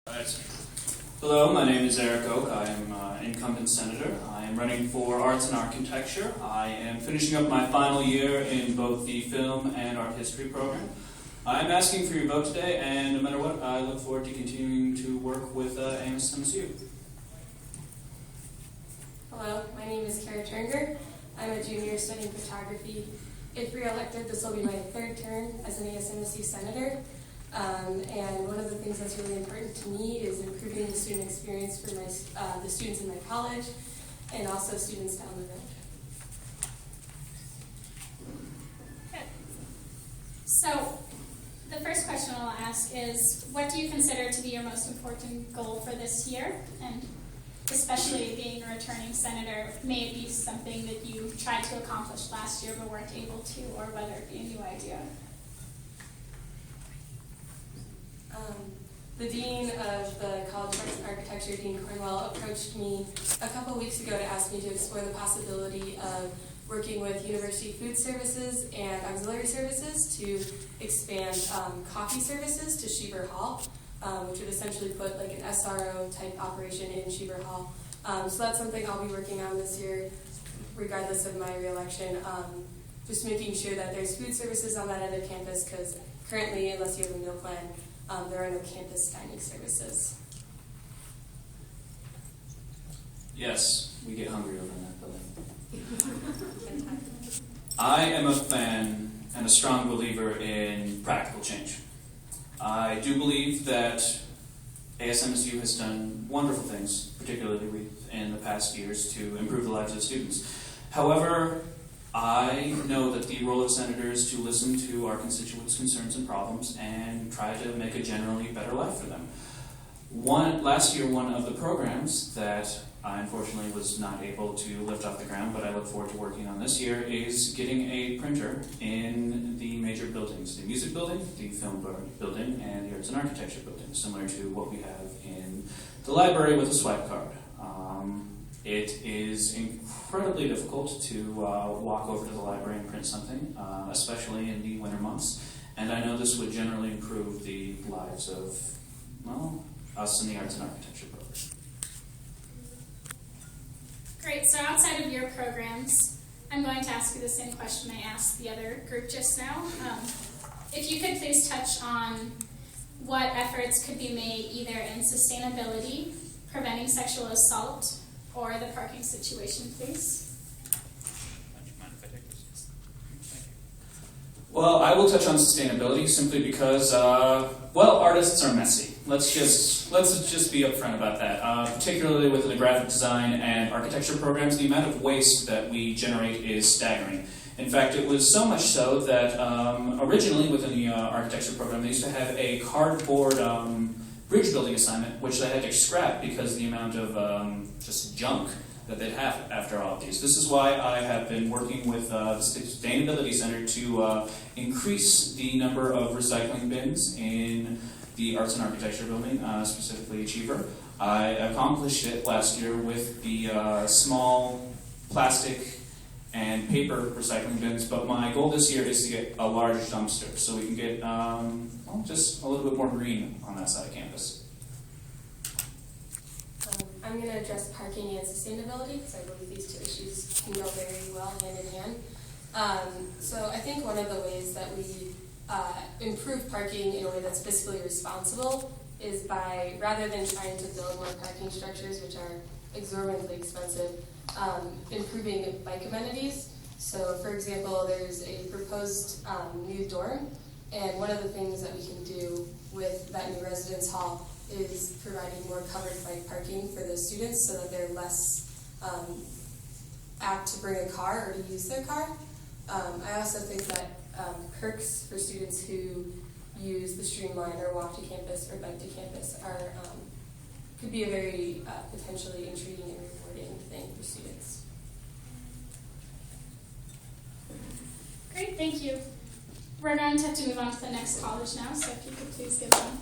Right. Hello, my name is Eric Oak. I am incumbent senator. I am running for Arts and Architecture. I am finishing up my final year in both the film and art history program. I'm asking for your vote today, and no matter what, I look forward to continuing to work with ASMSU. Hello, my name is Cara Thuringer. I'm a junior studying photography. If re-elected, this will be my third term as an ASMSU senator. And one of the things that's really important to me is improving the student experience for the students in my college and also students down the road. Good. So, the first question I'll ask is, what do you consider to be your most important goal for this year? And especially being a returning senator, may it be something that you tried to accomplish last year but weren't able to, or whether it be a new idea? The Dean of the College of Arts and Architecture, Dean Cornwell, approached me a couple weeks ago to ask me to explore the possibility of working with University Food Services and Auxiliary Services to expand coffee services to Sheever Hall, which would essentially put like an SRO type operation in Sheever Hall. So that's something I'll be working on this year, regardless of my re-election. Just making sure that there's food services on that end of campus, because currently, unless you have a meal plan, there are no campus dining services. Yes, we get hungry over in that building. I am a fan and a strong believer in practical change. I do believe that ASMSU has done wonderful things, particularly in the past years, to improve the lives of students. However, I know that the role of senator is to listen to our constituents' concerns and problems and try to make a generally better life for them. Last year, one of the programs that I unfortunately was not able to lift off the ground, but I look forward to working on this year, is getting a printer in the major buildings, the music building, the film building, and the arts and architecture building, similar to what we have in the library with a swipe card. It is incredibly difficult to walk over to the library and print something, especially in the winter months. And I know this would generally improve the lives of, well, us in the arts and architecture program. Great, so outside of your programs, I'm going to ask you the same question I asked the other group just now. If you could please touch on what efforts could be made either in sustainability, preventing sexual assault, or the parking situation, please. Well, I will touch on sustainability simply because, well, artists are messy. Let's just be upfront about that. Particularly within the graphic design and architecture programs, the amount of waste that we generate is staggering. In fact, it was so much so that originally within the architecture program, they used to have a cardboard bridge building assignment, which they had to scrap because of the amount of just junk that they'd have after all of these. This is why I have been working with the Sustainability Center to increase the number of recycling bins in the Arts and Architecture building, specifically Achiever. I accomplished it last year with the small plastic and paper recycling bins, but my goal this year is to get a large dumpster so we can get well, just a little bit more green on that side of campus. I'm going to address parking and sustainability because I believe these two issues can go very well hand in hand. So I think one of the ways that we improve parking in a way that's fiscally responsible is by, rather than trying to build more parking structures, which are exorbitantly expensive, improving bike amenities. So, for example, there's a proposed new dorm, and one of the things that we can do with that new residence hall is providing more covered bike parking for the students so that they're less apt to bring a car or to use their car. I also think that perks for students who use the streamline or walk to campus or bike to campus could be a very potentially intriguing and rewarding thing for students. Great, thank you. We're going to have to move on to the next college now, so if you could please give them